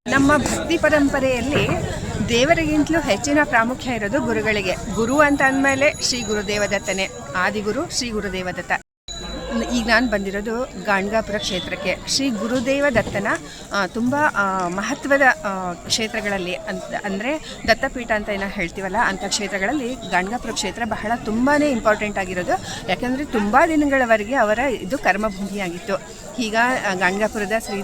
ನಮ್ಮ ಭಕ್ತಿ ಪರಂಪರೆಯಲ್ಲಿ ದೇವರಿಗಿಂತಲೂ ಹೆಚ್ಚಿನ ಪ್ರಾಮುಖ್ಯ ಇರೋದು ಗುರುಗಳಿಗೆ. ಗುರು ಅಂತ ಅಂದಮೇಲೆ ಶ್ರೀ ಗುರುದೇವದತ್ತನೇ, ಆದಿಗುರು ಶ್ರೀ ಗುರುದೇವದತ್ತ. ಈಗ ನಾನು ಬಂದಿರೋದು ಗಾಣಗಾಪುರ ಕ್ಷೇತ್ರಕ್ಕೆ. ಶ್ರೀ ಗುರುದೇವ ದತ್ತನ ತುಂಬ ಮಹತ್ವದ ಕ್ಷೇತ್ರಗಳಲ್ಲಿ ಅಂದರೆ ದತ್ತಪೀಠ ಅಂತ ಏನೋ ಹೇಳ್ತೀವಲ್ಲ, ಅಂಥ ಕ್ಷೇತ್ರಗಳಲ್ಲಿ ಗಾಣಗಾಪುರ ಕ್ಷೇತ್ರ ಬಹಳ ತುಂಬಾ ಇಂಪಾರ್ಟೆಂಟ್ ಆಗಿರೋದು. ಯಾಕೆಂದರೆ ತುಂಬ ದಿನಗಳವರೆಗೆ ಅವರ ಇದು ಕರ್ಮಭೂಮಿಯಾಗಿತ್ತು. ಈಗ ಗಾಣಗಾಪುರದ ಶ್ರೀ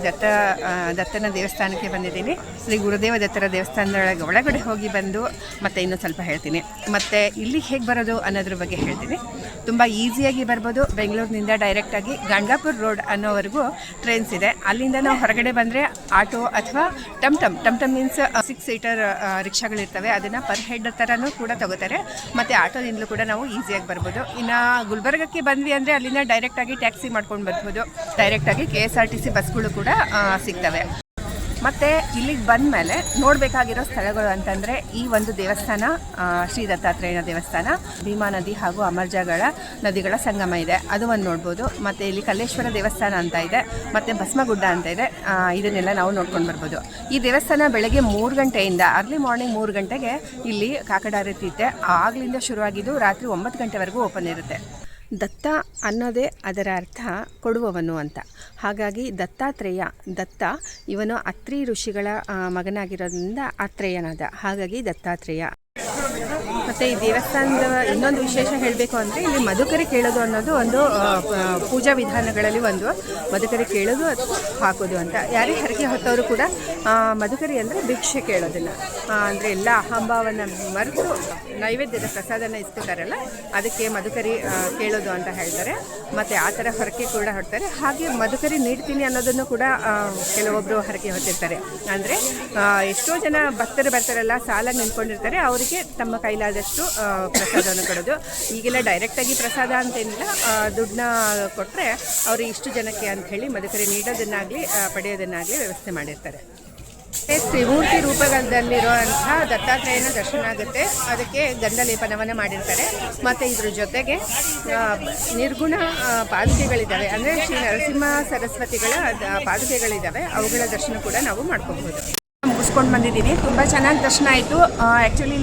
ದತ್ತನ ದೇವಸ್ಥಾನಕ್ಕೆ ಬಂದಿದ್ದೀನಿ. ಶ್ರೀ ಗುರುದೇವ ದತ್ತರ ದೇವಸ್ಥಾನದೊಳಗೆ ಒಳಗಡೆ ಹೋಗಿ ಬಂದು ಮತ್ತೆ ಇನ್ನೂ ಸ್ವಲ್ಪ ಹೇಳ್ತೀನಿ. ಮತ್ತು ಇಲ್ಲಿ ಹೇಗೆ ಬರೋದು ಅನ್ನೋದ್ರ ಬಗ್ಗೆ ಹೇಳ್ತೀನಿ. ತುಂಬ ಈಸಿಯಾಗಿ ಬರ್ಬೋದು. ಬೆಂಗಳೂರಿನಿಂದ ಡೈರೆಕ್ಟಾಗಿ ಗಾಣಗಾಪುರ ರೋಡ್ ಅನ್ನೋವರೆಗೂ ಟ್ರೈನ್ಸ್ ಇದೆ. ಅಲ್ಲಿಂದ ನಾವು ಹೊರಗಡೆ ಬಂದರೆ ಆಟೋ ಅಥವಾ ಟಮ್ ಟಮ್ ಮೀನ್ಸ್ 6 ಸೀಟರ್ ರಿಕ್ಷಾಗಳಿರ್ತವೆ. ಅದನ್ನು ಪರ್ ಹೆಡ್ ಥರನೂ ಕೂಡ ತಗೋತಾರೆ. ಮತ್ತು ಆಟೋದಿಂದಲೂ ಕೂಡ ನಾವು ಈಸಿಯಾಗಿ ಬರ್ಬೋದು. ಇನ್ನು ಗುಲ್ಬರ್ಗಕ್ಕೆ ಬಂದ್ವಿ ಅಂದರೆ ಅಲ್ಲಿಂದ ಡೈರೆಕ್ಟಾಗಿ ಟ್ಯಾಕ್ಸಿ ಮಾಡ್ಕೊಂಡು ಬರ್ಬೋದು. ಡೈರೆಕ್ಟಾಗಿ KSRTC ಬಸ್ಗಳು ಕೂಡ ಸಿಗ್ತವೆ. ಮತ್ತು ಇಲ್ಲಿಗೆ ಬಂದ ಮೇಲೆ ನೋಡಬೇಕಾಗಿರೋ ಸ್ಥಳಗಳು ಅಂತಂದರೆ ಈ ಒಂದು ದೇವಸ್ಥಾನ, ಶ್ರೀ ದತ್ತಾತ್ರೇಯನ ದೇವಸ್ಥಾನ, ಭೀಮಾ ನದಿ ಹಾಗೂ ಅಮರ್ಜಗಳ ನದಿಗಳ ಸಂಗಮ ಇದೆ, ಅದು ಒಂದು ನೋಡ್ಬೋದು. ಮತ್ತು ಇಲ್ಲಿ ಕಲ್ಲೇಶ್ವರ ದೇವಸ್ಥಾನ ಅಂತ ಇದೆ, ಮತ್ತು ಭಸ್ಮಗುಡ್ಡ ಅಂತ ಇದೆ. ಇದನ್ನೆಲ್ಲ ನಾವು ನೋಡ್ಕೊಂಡು ಬರ್ಬೋದು. ಈ ದೇವಸ್ಥಾನ ಬೆಳಗ್ಗೆ 3 ಗಂಟೆಯಿಂದ ಅರ್ಲಿ ಮಾರ್ನಿಂಗ್ 3 ಗಂಟೆಗೆ ಇಲ್ಲಿ ಕಾಕಡಾರತಿ ಇರುತ್ತೆ. ಆಗಲಿಂದ ಶುರುವಾಗಿದ್ದು ರಾತ್ರಿ 9 ಗಂಟೆವರೆಗೂ ಓಪನ್ ಇರುತ್ತೆ. ದತ್ತ ಅನ್ನೋದೇ ಅದರ ಅರ್ಥ ಕೊಡುವವನು ಅಂತ. ಹಾಗಾಗಿ ದತ್ತ ಇವನು ಅತ್ರಿ ಋಷಿಗಳ ಮಗನಾಗಿರೋದ್ರಿಂದ ಆತ್ರೇಯನಾದ, ಹಾಗಾಗಿ ದತ್ತಾತ್ರೇಯ. ಮತ್ತು ಈ ದೇವಸ್ಥಾನದ ಇನ್ನೊಂದು ವಿಶೇಷ ಹೇಳಬೇಕು ಅಂದರೆ ಇಲ್ಲಿ ಮಧುಕರಿ ಕೇಳೋದು ಅನ್ನೋದು ಒಂದು ಪೂಜಾ ವಿಧಾನಗಳಲ್ಲಿ ಒಂದು. ಮಧುಕರಿ ಕೇಳೋದು ಹಾಕೋದು ಅಂತ. ಯಾರೇ ಹರಕೆ ಹೊತ್ತವರು ಕೂಡ ಮಧುಕರಿ ಅಂದರೆ ಭಿಕ್ಷೆ ಕೇಳೋದಿಲ್ಲ, ಅಂದರೆ ಎಲ್ಲ ಅಹಂಭಾವನ ಮರೆತು ನೈವೇದ್ಯದ ಪ್ರಸಾದನ ಇಸ್ಕೊತಾರಲ್ಲ, ಅದಕ್ಕೆ ಮಧುಕರಿ ಕೇಳೋದು ಅಂತ ಹೇಳ್ತಾರೆ. ಮತ್ತು ಆ ಥರ ಹರಕೆ ಕೂಡ ಹೊಡ್ತಾರೆ. ಹಾಗೆ ಮಧುಕರಿ ನೀಡ್ತೀನಿ ಅನ್ನೋದನ್ನು ಕೂಡ ಕೆಲವೊಬ್ಬರು ಹರಕೆ ಹೊತ್ತಿರ್ತಾರೆ. ಅಂದರೆ ಎಷ್ಟೋ ಜನ ಭಕ್ತರು ಬರ್ತಾರಲ್ಲ, ಸಾಲಾಗಿ ನಿಂತ್ಕೊಂಡಿರ್ತಾರೆ, ಅವರಿಗೆ ತಮ್ಮ ಕೈಲಾದಷ್ಟು ಪ್ರಸಾದವನ್ನು ಕೊಡೋದು. ಈಗೆಲ್ಲ ಡೈರೆಕ್ಟಾಗಿ ಪ್ರಸಾದ ಅಂತೇನಿಲ್ಲ, ದುಡ್ಡನ್ನ ಕೊಟ್ಟರೆ ಅವರು ಇಷ್ಟು ಜನಕ್ಕೆ ಅಂಥೇಳಿ ಮಧುಕರಿ ನೀಡೋದನ್ನಾಗಲಿ ಪಡೆಯೋದನ್ನಾಗಲಿ ವ್ಯವಸ್ಥೆ ಮಾಡಿರ್ತಾರೆ. ತ್ರಿಮೂರ್ತಿ ರೂಪದಲ್ಲಿರುವಂಥ ದತ್ತಾತ್ರೇಯನ ದರ್ಶನ ಆಗುತ್ತೆ. ಅದಕ್ಕೆ ಗಂಧಲೇಪನವನ್ನು ಮಾಡಿರ್ತಾರೆ. ಮತ್ತು ಇದ್ರ ಜೊತೆಗೆ ನಿರ್ಗುಣ ಪಾದುಕೆಗಳಿದ್ದಾವೆ, ಅಂದರೆ ಶ್ರೀ ನರಸಿಂಹ ಸರಸ್ವತಿಗಳ ಪಾದುಕೆಗಳಿದ್ದಾವೆ. ಅವುಗಳ ದರ್ಶನ ಕೂಡ ನಾವು ಮಾಡ್ಕೋಬಹುದು. ಮುಗಿಸ್ಕೊಂಡು ಬಂದಿದ್ದೀನಿ. ತುಂಬ ಚೆನ್ನಾಗಿ ದರ್ಶನ ಆಯಿತು. ಆ್ಯಕ್ಚುಲಿ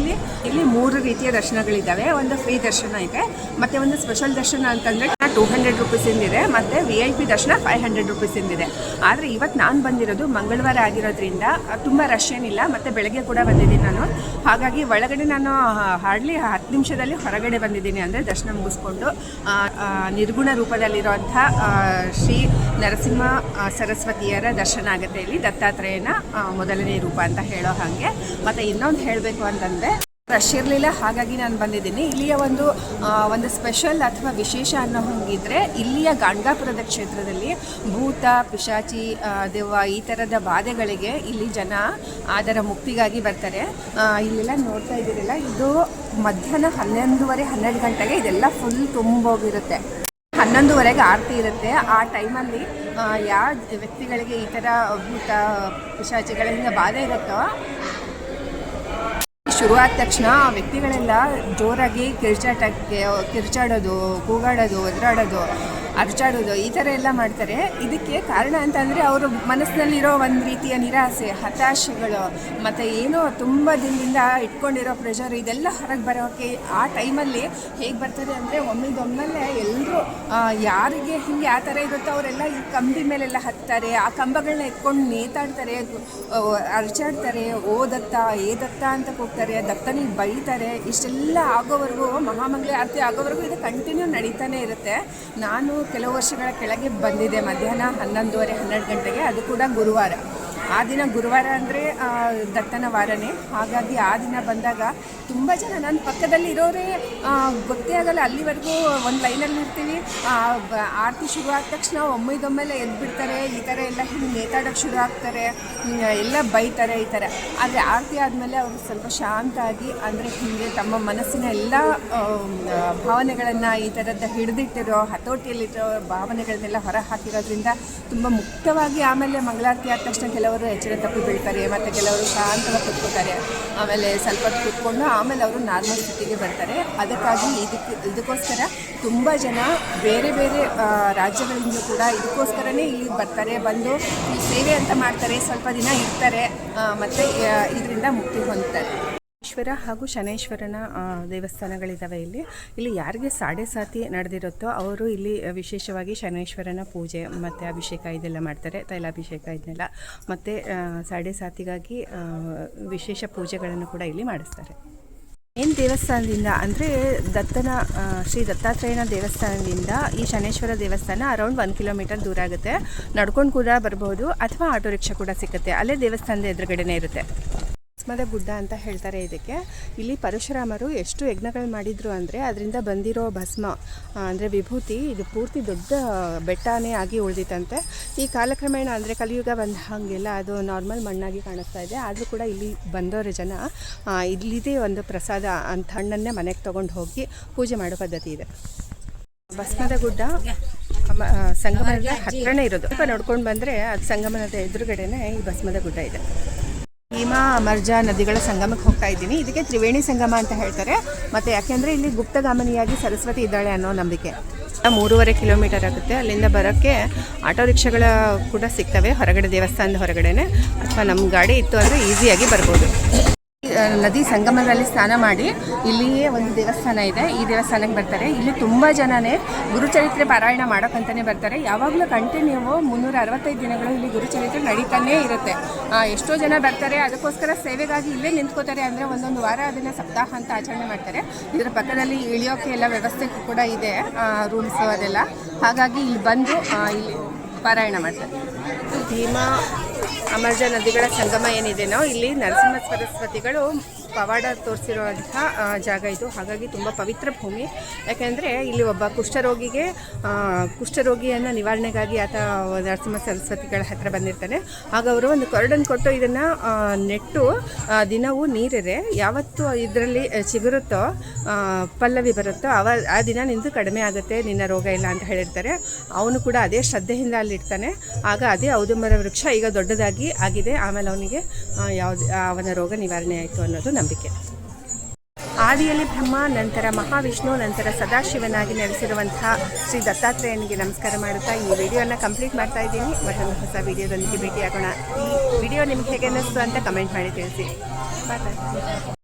ಇಲ್ಲಿ 3 ರೀತಿಯ ದರ್ಶನಗಳಿದ್ದಾವೆ. ಒಂದು ಫ್ರೀ ದರ್ಶನ ಇದೆ, ಮತ್ತು ಒಂದು ಸ್ಪೆಷಲ್ ದರ್ಶನ ಅಂತಂದರೆ 200 ರೂಪೀಸಿಂದಿದೆ, ಮತ್ತು VIP ದರ್ಶನ 500 ರೂಪೀಸಿಂದಿದೆ. ಆದರೆ ಇವತ್ತು ನಾನು ಬಂದಿರೋದು ಮಂಗಳವಾರ ಆಗಿರೋದ್ರಿಂದ ತುಂಬ ರಶ್ ಏನಿಲ್ಲ, ಮತ್ತು ಬೆಳಗ್ಗೆ ಕೂಡ ಬಂದಿದ್ದೀನಿ ನಾನು. ಹಾಗಾಗಿ ಒಳಗಡೆ ನಾನು ಹಾರ್ಡ್ಲಿ 10 ನಿಮಿಷದಲ್ಲಿ ಹೊರಗಡೆ ಬಂದಿದ್ದೀನಿ. ಅಂದರೆ ದರ್ಶನ ಮುಗಿಸ್ಕೊಂಡು ನಿರ್ಗುಣ ರೂಪದಲ್ಲಿರುವಂಥ ಶ್ರೀ ನರಸಿಂಹ ಸರಸ್ವತಿಯರ ದರ್ಶನ ಆಗುತ್ತೆ. ಇಲ್ಲಿ ದತ್ತಾತ್ರೇಯನ ಮೊದಲನೇ ರೂಪ ಅಂತ ಹೇಳೋ ಹಾಗೆ. ಮತ್ತು ಇನ್ನೊಂದು ಹೇಳಬೇಕು ಅಂತಂದರೆ ರಶ್ ಇರಲಿಲ್ಲ, ಹಾಗಾಗಿ ನಾನು ಬಂದಿದ್ದೀನಿ. ಇಲ್ಲಿಯ ಒಂದು ಸ್ಪೆಷಲ್ ಅಥವಾ ವಿಶೇಷ ಅನ್ನೋ ಹಾಗಿದ್ರೆ ಇಲ್ಲಿಯ ಗಾಣಗಾಪುರದ ಕ್ಷೇತ್ರದಲ್ಲಿ ಭೂತ ಪಿಶಾಚಿ ದೆವ್ವ ಈ ಥರದ ಬಾಧೆಗಳಿಗೆ ಇಲ್ಲಿ ಜನ ಅದರ ಮುಕ್ತಿಗಾಗಿ ಬರ್ತಾರೆ. ಇಲ್ಲೆಲ್ಲ ನೋಡ್ತಾ ಇದ್ದೀರಲ್ಲ, ಇದು ಮಧ್ಯಾಹ್ನ 11:30-12 ಗಂಟೆಗೆ ಇದೆಲ್ಲ ಫುಲ್ ತುಂಬೋಗಿರುತ್ತೆ. 11:30ಗೆ ಆರತಿ ಇರುತ್ತೆ. ಆ ಟೈಮಲ್ಲಿ ಯಾವ ವ್ಯಕ್ತಿಗಳಿಗೆ ಈ ಥರ ಭೂತ ಪಿಶಾಚಿಗಳಿಂದ ಬಾಧೆ ಇರುತ್ತೋ, ಶುರುವಾದ ತಕ್ಷಣ ಆ ವ್ಯಕ್ತಿಗಳೆಲ್ಲ ಜೋರಾಗಿ ಕಿರ್ಚಾಡೋದು, ಕೂಗಾಡೋದು, ಒದರಾಡೋದು, ಅರ್ಚಾಡೋದು ಈ ಥರ ಎಲ್ಲ ಮಾಡ್ತಾರೆ. ಇದಕ್ಕೆ ಕಾರಣ ಅಂತಂದರೆ ಅವರು ಮನಸ್ಸಿನಲ್ಲಿರೋ ಒಂದು ರೀತಿಯ ನಿರಾಸೆ, ಹತಾಶೆಗಳು, ಮತ್ತು ಏನೋ ತುಂಬ ದಿನದಿಂದ ಇಟ್ಕೊಂಡಿರೋ ಪ್ರೆಷರ್, ಇದೆಲ್ಲ ಹೊರಗೆ ಬರೋಕ್ಕೆ ಆ ಟೈಮಲ್ಲಿ ಹೇಗೆ ಬರ್ತಾರೆ ಅಂದರೆ ಒಮ್ಮೆಲೆ ಎಲ್ಲರೂ ಯಾರಿಗೆ ಹಿಂಗೆ ಆ ಥರ ಇರುತ್ತೋ ಅವರೆಲ್ಲ ಈ ಕಂಬಿ ಮೇಲೆಲ್ಲ ಹತ್ತಾರೆ. ಆ ಕಂಬಗಳನ್ನ ಎತ್ಕೊಂಡು ನೇತಾಡ್ತಾರೆ, ಅರ್ಚಾಡ್ತಾರೆ, ಓ ದತ್ತ ಏ ದತ್ತ ಅಂತ ಕೂಗ್ತಾರೆ, ದತ್ತನಿಗೆ ಬೈತಾರೆ. ಇಷ್ಟೆಲ್ಲ ಆಗೋವರೆಗೂ, ಮಹಾಮಂಗಳ ಆರತಿ ಆಗೋವರೆಗೂ ಇದು ಕಂಟಿನ್ಯೂ ನಡೀತಾನೆ ಇರುತ್ತೆ. ನಾನು ಕೆಲವು ವರ್ಷಗಳ ಕೆಳಗೆ ಬಂದಿದೆ ಮಧ್ಯಾಹ್ನ 11:30-12 ಗಂಟೆಗೆ. ಅದು ಕೂಡ ಗುರುವಾರ. ಆ ದಿನ ಗುರುವಾರ ಅಂದರೆ ದತ್ತನ ವಾರನೇ. ಹಾಗಾಗಿ ಆ ದಿನ ಬಂದಾಗ ತುಂಬ ಜನ ನನ್ನ ಪಕ್ಕದಲ್ಲಿ ಇರೋರೇ ಗೊತ್ತೇ ಆಗಲ್ಲ. ಅಲ್ಲಿವರೆಗೂ ಒಂದು ಲೈನಲ್ಲಿ ಇರ್ತೀವಿ. ಆರತಿ ಶುರು ಆದ ತಕ್ಷಣ ಒಮ್ಮೆಲೆ ಎದ್ಬಿಡ್ತಾರೆ. ಈ ಥರ ಎಲ್ಲ ಹಿಂಗೆ ನೇತಾಡೋಕ್ಕೆ ಶುರು ಆಗ್ತಾರೆ, ಎಲ್ಲ ಬೈತಾರೆ ಈ ಥರ. ಆದರೆ ಆರತಿ ಆದಮೇಲೆ ಅವರು ಸ್ವಲ್ಪ ಶಾಂತ ಆಗಿ, ಅಂದರೆ ಹೀಗೆ ತಮ್ಮ ಮನಸ್ಸಿನ ಎಲ್ಲ ಭಾವನೆಗಳನ್ನು, ಈ ಥರದ ಹಿಡಿದಿಟ್ಟಿರೋ ಹತೋಟಿಯಲ್ಲಿರೋ ಭಾವನೆಗಳನ್ನೆಲ್ಲ ಹೊರ ಹಾಕಿರೋದ್ರಿಂದ ತುಂಬ ಮುಕ್ತವಾಗಿ ಆಮೇಲೆ ಮಂಗಳಾರತಿ ಆದ ತಕ್ಷಣ ಕೆಲವರು ಕೆಲವರು ಹೆಚ್ಚಿನ ತಪ್ಪು ಬೀಳ್ತಾರೆ, ಮತ್ತು ಕೆಲವರು ಶಾಂತವಾಗಿ ಕೂತ್ಕೋತಾರೆ. ಆಮೇಲೆ ಸ್ವಲ್ಪ ಹೊತ್ತು ಕೂತ್ಕೊಂಡು ಆಮೇಲೆ ಅವರು ನಾರ್ಮಲ್ ಸ್ಥಿತಿಗೆ ಬರ್ತಾರೆ. ಅದಕ್ಕಾಗಿ ಇದಕ್ಕೋಸ್ಕರ ತುಂಬ ಜನ ಬೇರೆ ಬೇರೆ ರಾಜ್ಯಗಳಿಂದ ಕೂಡ ಇದಕ್ಕೋಸ್ಕರನೇ ಇಲ್ಲಿ ಬರ್ತಾರೆ. ಬಂದು ಈ ಸೇವೆ ಅಂತ ಮಾಡ್ತಾರೆ, ಸ್ವಲ್ಪ ದಿನ ಇರ್ತಾರೆ, ಮತ್ತು ಇದರಿಂದ ಮುಕ್ತಿ ಹೊಂದ್ತಾರೆ. ಈಶ್ವರ ಹಾಗೂ ಶನೈಶ್ವರನ ದೇವಸ್ಥಾನಗಳಿದ್ದಾವೆ. ಇಲ್ಲಿ ಯಾರಿಗೆ ಸಾಡೆ ಸಾತಿ ನಡೆದಿರುತ್ತೋ ಅವರು ಇಲ್ಲಿ ವಿಶೇಷವಾಗಿ ಶನೈಶ್ವರನ ಪೂಜೆ ಮತ್ತು ಅಭಿಷೇಕ ಇದೆಲ್ಲ ಮಾಡ್ತಾರೆ, ತೈಲಾಭಿಷೇಕ ಇದನ್ನೆಲ್ಲ, ಮತ್ತು ಸಾಡೆ ಸಾತಿಗಾಗಿ ವಿಶೇಷ ಪೂಜೆಗಳನ್ನು ಕೂಡ ಇಲ್ಲಿ ಮಾಡಿಸ್ತಾರೆ. ಏನು ದೇವಸ್ಥಾನದಿಂದ ಅಂದರೆ ಶ್ರೀ ದತ್ತಾತ್ರೇಯನ ದೇವಸ್ಥಾನದಿಂದ ಈ ಶನೈಶ್ವರ ದೇವಸ್ಥಾನ ಅರೌಂಡ್ 1 ಕಿಲೋಮೀಟರ್ ದೂರ ಆಗುತ್ತೆ. ನಡ್ಕೊಂಡು ಕೂಡ ಬರ್ಬೋದು ಅಥವಾ ಆಟೋ ರಿಕ್ಷಾ ಕೂಡ ಸಿಗುತ್ತೆ. ಅಲ್ಲೇ ದೇವಸ್ಥಾನದ ಎದುರುಗಡೆನೇ ಇರುತ್ತೆ. ಭಸ್ಮದ ಗುಡ್ಡ ಅಂತ ಹೇಳ್ತಾರೆ ಇದಕ್ಕೆ. ಇಲ್ಲಿ ಪರಶುರಾಮರು ಎಷ್ಟು ಯಜ್ಞಗಳು ಮಾಡಿದರು ಅಂದರೆ ಅದರಿಂದ ಬಂದಿರೋ ಭಸ್ಮ ಅಂದರೆ ವಿಭೂತಿ ಇದು ಪೂರ್ತಿ ದೊಡ್ಡ ಬೆಟ್ಟನೇ ಆಗಿ ಉಳಿದಿತ್ತಂತೆ. ಈ ಕಾಲಕ್ರಮೇಣ ಅಂದರೆ ಕಲಿಯುಗ ಬಂದ ಹಾಗೆಲ್ಲ ಅದು ನಾರ್ಮಲ್ ಮಣ್ಣಾಗಿ ಕಾಣಿಸ್ತಾ ಇದೆ. ಆದರೂ ಕೂಡ ಇಲ್ಲಿ ಬಂದವರ ಜನ ಇಲ್ಲಿದೆ ಒಂದು ಪ್ರಸಾದ ಅಂತ ಹಣ್ಣನ್ನೇ ಮನೆಗೆ ತೊಗೊಂಡು ಹೋಗಿ ಪೂಜೆ ಮಾಡೋ ಪದ್ಧತಿ ಇದೆ. ಭಸ್ಮದ ಗುಡ್ಡ ಸಂಗಮದ ಹತ್ರನೇ ಇರೋದು. ಸ್ವಲ್ಪ ನೋಡ್ಕೊಂಡು ಬಂದರೆ ಅದು ಸಂಗಮನದ ಎದುರುಗಡೆನೇ ಈ ಭಸ್ಮದ ಗುಡ್ಡ ಇದೆ. ಭೀಮಾ ಅಮರ್ಜಾ ನದಿಗಳ ಸಂಗಮಕ್ಕೆ ಹೋಗ್ತಾ ಇದ್ದೀನಿ. ಇದಕ್ಕೆ ತ್ರಿವೇಣಿ ಸಂಗಮ ಅಂತ ಹೇಳ್ತಾರೆ. ಮತ್ತು ಯಾಕೆಂದರೆ ಇಲ್ಲಿ ಗುಪ್ತಗಾಮಿನಿಯಾಗಿ ಸರಸ್ವತಿ ಇದ್ದಾಳೆ ಅನ್ನೋ ನಂಬಿಕೆ. 3.5 ಕಿಲೋಮೀಟರ್ ಆಗುತ್ತೆ. ಅಲ್ಲಿಂದ ಬರೋಕ್ಕೆ ಆಟೋ ರಿಕ್ಷಾಗಳ ಕೂಡ ಸಿಗ್ತವೆ ಹೊರಗಡೆ, ದೇವಸ್ಥಾನದ ಹೊರಗಡೆನೆ, ಅಥವಾ ನಮ್ಮ ಗಾಡಿ ಇತ್ತು ಅಂದರೆ ಈಸಿಯಾಗಿ ಬರ್ಬೋದು. ನದಿ ಸಂಗಮದಲ್ಲಿ ಸ್ನಾನ ಮಾಡಿ ಇಲ್ಲಿಯೇ ಒಂದು ದೇವಸ್ಥಾನ ಇದೆ. ಈ ದೇವಸ್ಥಾನಕ್ಕೆ ಬರ್ತಾರೆ. ಇಲ್ಲಿ ತುಂಬ ಜನನೇ ಗುರುಚರಿತ್ರೆ ಪಾರಾಯಣ ಮಾಡೋಕ್ಕಂತಲೇ ಬರ್ತಾರೆ. ಯಾವಾಗಲೂ ಕಂಟಿನ್ಯೂ 365 ದಿನಗಳು ಇಲ್ಲಿ ಗುರುಚರಿತ್ರೆ ನಡೀತಾನೇ ಇರುತ್ತೆ. ಎಷ್ಟೋ ಜನ ಬರ್ತಾರೆ, ಅದಕ್ಕೋಸ್ಕರ ಸೇವೆಗಾಗಿ ಇಲ್ಲೇ ನಿಂತ್ಕೋತಾರೆ. ಅಂದರೆ ಒಂದೊಂದು ವಾರ ಅದನ್ನು ಸಪ್ತಾಹ ಅಂತ ಆಚರಣೆ ಮಾಡ್ತಾರೆ. ಇದರ ಪಕ್ಕದಲ್ಲಿ ಇಳಿಯೋಕ್ಕೆ ಎಲ್ಲ ವ್ಯವಸ್ಥೆ ಕೂಡ ಇದೆ, ರೂಮ್ಸು ಅದೆಲ್ಲ. ಹಾಗಾಗಿ ಇಲ್ಲಿ ಬಂದು ಇಲ್ಲಿ ಪಾರಾಯಣ ಮಾಡ್ತಾರೆ. ಭೀಮಾ ಅಮರ್ಜಾ ನದಿಗಳ ಸಂಗಮ ಏನಿದೆನೋ ಇಲ್ಲಿ ನರಸಿಂಹ ಸರಸ್ವತಿಗಳು ಪವಾಡ ತೋರಿಸಿರುವಂಥ ಜಾಗ ಇದು. ಹಾಗಾಗಿ ತುಂಬ ಪವಿತ್ರ ಭೂಮಿ. ಯಾಕೆಂದರೆ ಇಲ್ಲಿ ಒಬ್ಬ ಕುಷ್ಠರೋಗಿಯನ್ನು ನಿವಾರಣೆಗಾಗಿ ಆತ ನರಸಿಂಹ ಸರಸ್ವತಿಗಳ ಹತ್ರ ಬಂದಿರ್ತಾನೆ. ಆಗ ಅವರು ಒಂದು ಕೊರಡನ್ನು ಕೊಟ್ಟು ಇದನ್ನು ನೆಟ್ಟು ದಿನವೂ ನೀರಿರೆ ಯಾವತ್ತು ಇದರಲ್ಲಿ ಚಿಗುರುತ್ತೋ ಪಲ್ಲವಿ ಬರುತ್ತೋ ಆ ದಿನ ನಿಂದು ಕಡಿಮೆ ಆಗುತ್ತೆ ನಿನ್ನ ರೋಗ ಇಲ್ಲ ಅಂತ ಹೇಳಿರ್ತಾರೆ. ಅವನು ಕೂಡ ಅದೇ ಶ್ರದ್ಧೆಯಿಂದ ಅಲ್ಲಿರ್ತಾನೆ. ಆಗ ಅದೇ ಔದುಂಬರ ವೃಕ್ಷ ಈಗ ದೊಡ್ಡದಾಗಿ ಆಗಿದೆ. ಆಮೇಲೆ ಅವನಿಗೆ ಅವನ ರೋಗ ನಿವಾರಣೆ ಆಯಿತು ಅನ್ನೋದು ನಂಬಿಕೆ. ಆದಿಯಲ್ಲಿ ಬ್ರಹ್ಮ, ನಂತರ ಮಹಾವಿಷ್ಣು, ನಂತರ ಸದಾಶಿವನಾಗಿ ನೆಲೆಸಿರುವಂತಹ ಶ್ರೀ ದತ್ತಾತ್ರೇಯನಿಗೆ ನಮಸ್ಕಾರ ಮಾಡುತ್ತಾ ಈ ವಿಡಿಯೋನ ಕಂಪ್ಲೀಟ್ ಮಾಡ್ತಾ ಇದ್ದೀನಿ. ಮತ್ತೊಂದು ಹೊಸ ವಿಡಿಯೋದೊಂದಿಗೆ ಭೇಟಿಯಾಗೋಣ. ಈ ವಿಡಿಯೋ ನಿಮ್ಗೆ ಹೇಗೆ ಅನ್ನಿಸ್ತು ಅಂತ ಕಮೆಂಟ್ ಮಾಡಿ ತಿಳಿಸಿ. ಬಾಯ್.